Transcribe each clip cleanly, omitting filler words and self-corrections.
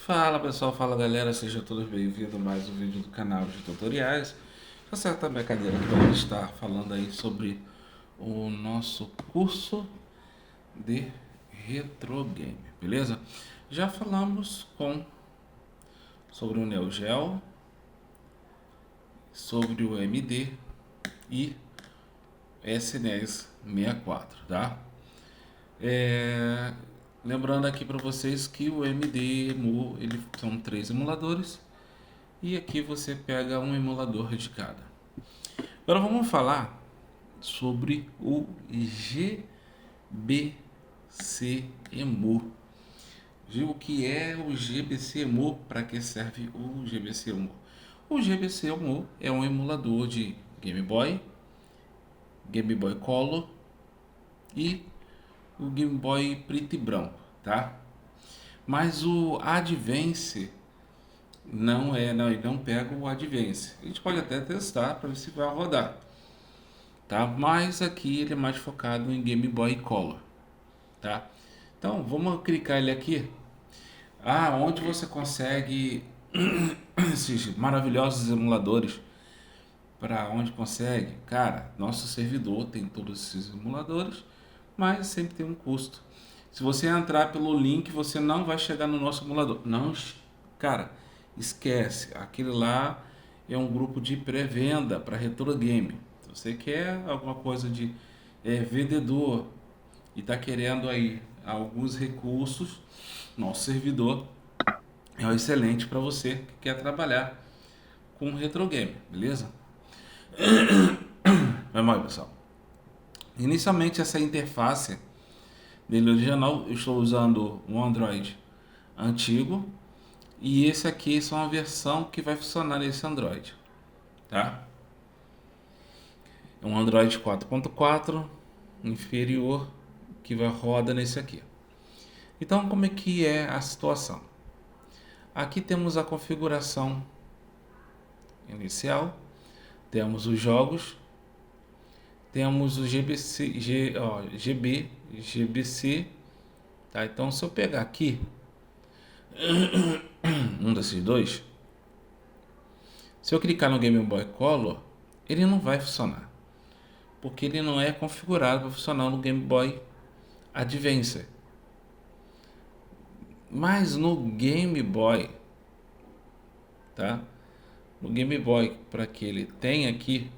Fala pessoal, fala galera, sejam todos bem-vindos a mais um vídeo do canal de tutoriais. Acerta a minha cadeira que vamos estar falando aí sobre o nosso curso de retro game, beleza? Já falamos sobre o Neo Geo, sobre o MD e SNES 64, tá? Lembrando aqui para vocês que o MD Emu, ele são 3 emuladores e aqui você pega um emulador de cada. Agora vamos falar sobre o GBC Emu. O que é o GBC Emu? Para que serve o GBC Emu? O GBC Emu é um emulador de Game Boy, Game Boy Color e o Game Boy preto e branco, tá? Mas o Advance ele não pega o Advance. A gente pode até testar para ver se vai rodar, tá? Mas aqui ele é mais focado em Game Boy Color, tá? Então vamos clicar ele aqui. Onde você consegue esses maravilhosos emuladores? Para onde consegue? Cara, nosso servidor tem todos esses emuladores, mas sempre tem um custo. Se você entrar pelo link, você não vai chegar no nosso emulador. Não, cara, esquece. Aquele lá é um grupo de pré-venda para retro game. Se você quer alguma coisa de vendedor e está querendo aí alguns recursos, nosso servidor é excelente para você que quer trabalhar com retro game, beleza? Vai mal, pessoal. Inicialmente essa interface dele original, eu estou usando um Android antigo e esse aqui é uma versão que vai funcionar nesse Android, tá? É um Android 4.4 inferior que vai roda nesse aqui. Então como é que é a situação? Aqui temos a configuração inicial, temos os jogos, temos o GBC, tá? Então se eu pegar aqui um desses dois, se eu clicar no Game Boy Color, ele não vai funcionar, porque ele não é configurado para funcionar no Game Boy Advance. Mas no Game Boy, tá? No Game Boy, para que ele tenha aqui,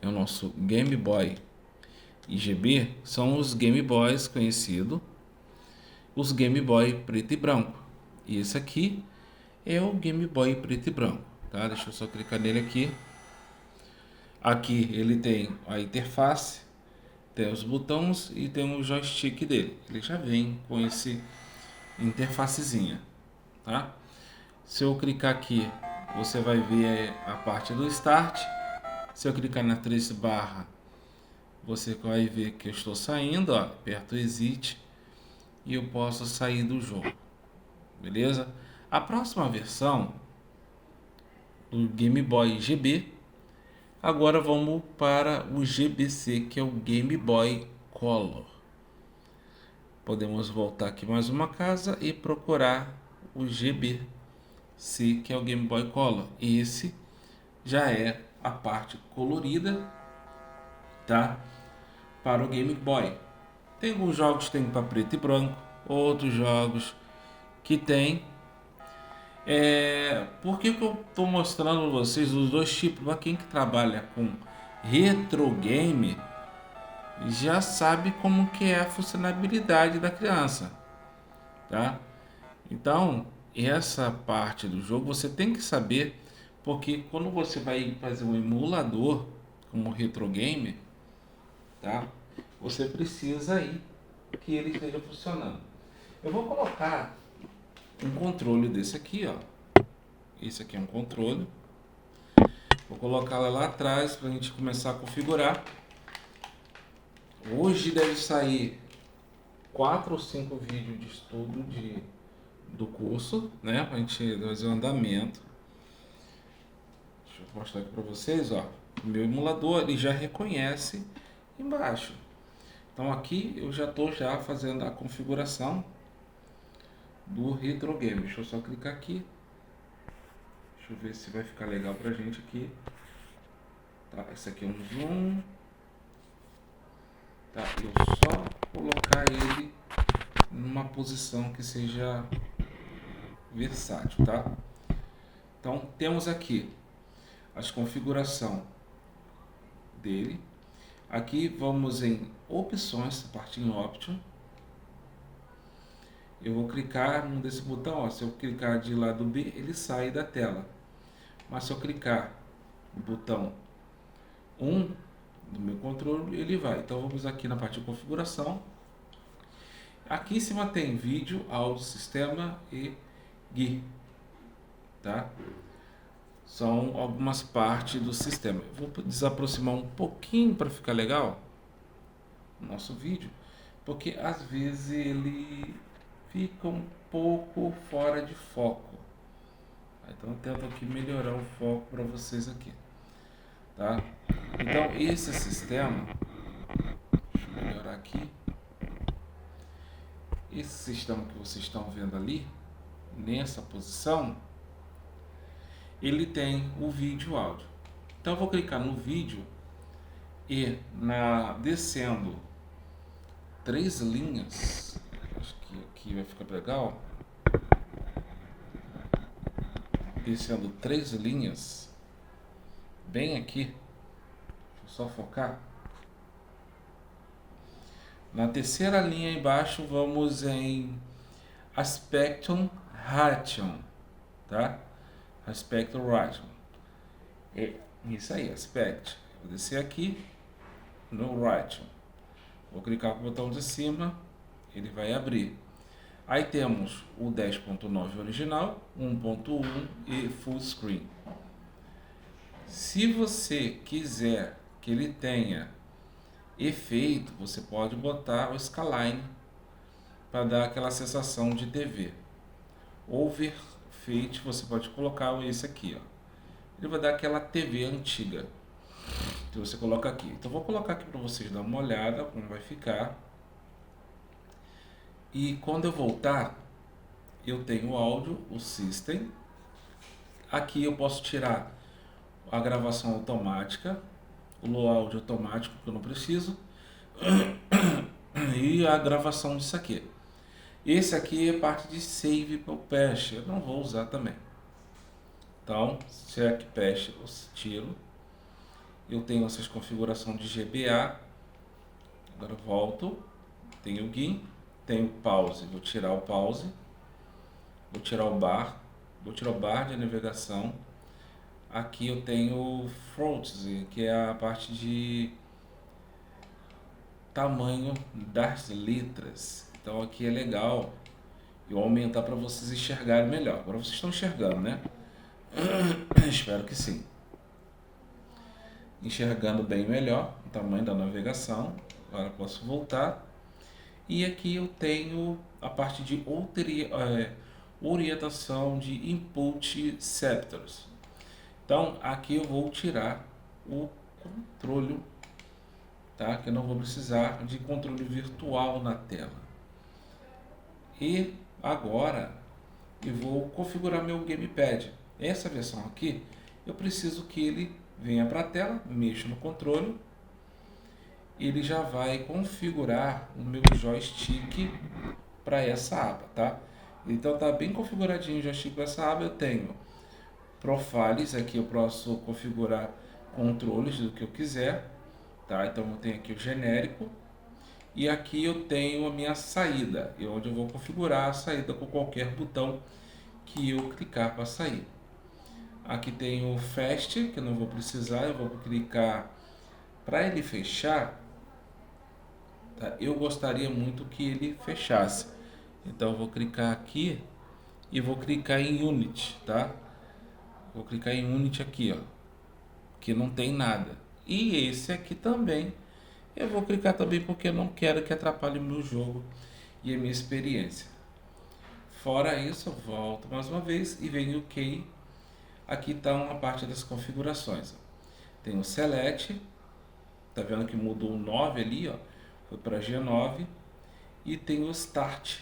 é o nosso Game Boy IGB, são os Game Boys conhecidos, os Game Boy preto e branco. E esse aqui é o Game Boy preto e branco, tá? Deixa eu só clicar nele aqui. Aqui ele tem a interface, tem os botões e tem o joystick dele. Ele já vem com esse interfacezinha, tá? Se eu clicar aqui, você vai ver a parte do Start. Se eu clicar na 3 barra, você vai ver que eu estou saindo, ó, aperto Exit e eu posso sair do jogo, beleza? A próxima versão do Game Boy GB, agora vamos para o GBC, que é o Game Boy Color. Podemos voltar aqui mais uma casa e procurar o GBC, que é o Game Boy Color. Esse já é a parte colorida, tá? Para o Game Boy. Tem alguns jogos que tem para preto e branco, outros jogos que tem. Por que eu estou mostrando para vocês os dois tipos? Para quem que trabalha com retro game, já sabe como que é a funcionalidade da criança, tá? Então, essa parte do jogo você tem que saber, porque quando você vai fazer um emulador como retro game, tá? Você precisa aí que ele esteja funcionando. Eu vou colocar um controle desse aqui, ó. Esse aqui é um controle. Vou colocar lá atrás para a gente começar a configurar. Hoje deve sair 4 ou 5 vídeos de estudo do curso, né? Para a gente fazer o andamento. Deixa eu mostrar aqui para vocês, ó. O meu emulador ele já reconhece embaixo. Então aqui eu já estou fazendo a configuração do Retro Game. Deixa eu só clicar aqui. Deixa eu ver se vai ficar legal pra gente aqui. Tá, esse aqui é um zoom. Tá, eu só colocar ele numa posição que seja versátil, tá? Então temos aqui as configuração dele. Aqui vamos em opções, a parte em option. Eu vou clicar num desse botão, ó, se eu clicar de lado B, ele sai da tela. Mas se eu clicar no botão 1 do meu controle, ele vai. Então vamos aqui na parte de configuração. Aqui em cima tem vídeo, áudio, sistema e GUI, tá? São algumas partes do sistema. Eu vou desaproximar um pouquinho para ficar legal o nosso vídeo, porque às vezes ele fica um pouco fora de foco. Então eu tento aqui melhorar o foco para vocês aqui, tá? Então esse sistema, deixa eu melhorar aqui. Esse sistema que vocês estão vendo ali, nessa posição, ele tem o vídeo e o áudio. Então eu vou clicar no vídeo e descendo 3 linhas, acho que aqui vai ficar legal. Descendo 3 linhas, bem aqui, deixa eu só focar. Na terceira linha embaixo vamos em Aspect Ratio, tá? Aspect Ratio. É isso aí, Aspect. Vou descer aqui no Ratio. Vou clicar com o botão de cima, ele vai abrir. Aí temos o 10.9 original, 1.1 e Full Screen. Se você quiser que ele tenha efeito, você pode botar o Skyline para dar aquela sensação de TV. Overfit, você pode colocar esse aqui, ó. Ele vai dar aquela TV antiga que você coloca aqui. Então vou colocar aqui para vocês dar uma olhada como vai ficar. E quando eu voltar, eu tenho o áudio, o system. Aqui eu posso tirar a gravação automática, o áudio automático que eu não preciso, e a gravação disso aqui. Esse aqui é parte de save para o patch, eu não vou usar também. Então, check patch, eu tiro. Eu tenho essas configurações de GBA. Agora volto, tenho o GUI, tenho pause, vou tirar o pause, vou tirar o bar de navegação. Aqui eu tenho fonts, que é a parte de tamanho das letras. Então aqui é legal eu aumentar para vocês enxergarem melhor. Agora vocês estão enxergando, né? Espero que sim. Enxergando bem melhor o tamanho da navegação. Agora posso voltar. E aqui eu tenho a parte de orientação de input sectors. Então aqui eu vou tirar o controle, tá? Que eu não vou precisar de controle virtual na tela. E agora eu vou configurar meu gamepad. Essa versão aqui eu preciso que ele venha para a tela, mexo no controle, ele já vai configurar o meu joystick para essa aba, tá? Então tá bem configuradinho o joystick para essa aba. Eu tenho profiles, aqui eu posso configurar controles do que eu quiser, tá? Então eu tenho aqui o genérico e aqui eu tenho a minha saída, onde eu vou configurar a saída com qualquer botão que eu clicar para sair. Aqui tem o Fast, que eu não vou precisar, eu vou clicar para ele fechar, tá? Eu gostaria muito que ele fechasse, então eu vou clicar aqui e vou clicar em Unity, tá? Vou clicar em Unity aqui, ó, que não tem nada. E esse aqui também, eu vou clicar também porque eu não quero que atrapalhe o meu jogo e a minha experiência. Fora isso, eu volto mais uma vez e venho OK. Aqui está uma parte das configurações. Tem o Select, tá vendo que mudou o 9 ali, ó, foi para G9. E tem o Start.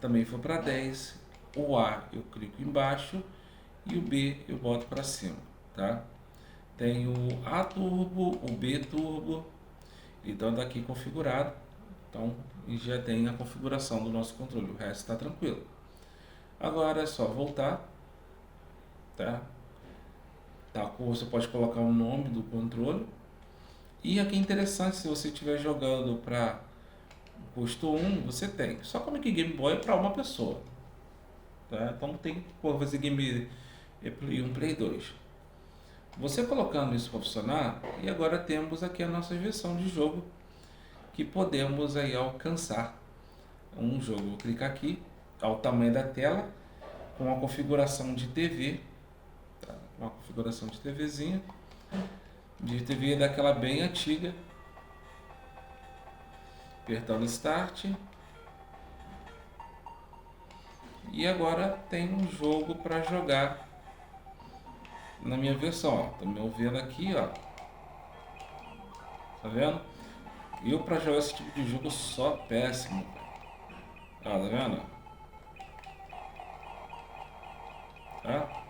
também for para 10, o A eu clico embaixo e o B eu boto para cima, tá? Tem o A turbo, o B turbo, então tá aqui configurado, então já tem a configuração do nosso controle, o resto está tranquilo. Agora é só voltar, tá? Você pode colocar o nome do controle. E aqui é interessante, se você estiver jogando para custo 1, você tem. Só como que Game Boy é para uma pessoa, tá? Então não tem que fazer Game Play 1, Play 2. Você colocando isso para funcionar, e agora temos aqui a nossa versão de jogo que podemos aí alcançar um jogo. Vou clicar aqui, ao tamanho da tela, com a configuração de TV, tá? Uma configuração de TVzinha, de TV daquela bem antiga. Apertando Start. E agora tem um jogo para jogar na minha versão. Ó. Tô me vendo aqui, ó. Tá vendo? Eu para jogar esse tipo de jogo só péssimo. Ó, tá vendo? Tá?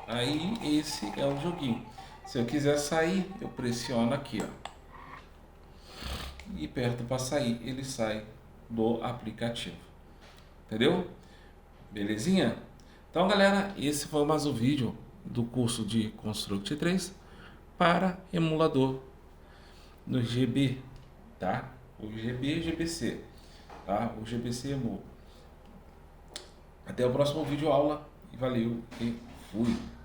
Aí esse é o joguinho. Se eu quiser sair, eu pressiono aqui, ó. E aperto para sair, ele sai do aplicativo. Entendeu? Belezinha? Então, galera, esse foi mais um vídeo do curso de Construct 3 para emulador no GB, tá? O GB e GBC, tá? O GBC Emu. Até o próximo vídeo aula e valeu e fui!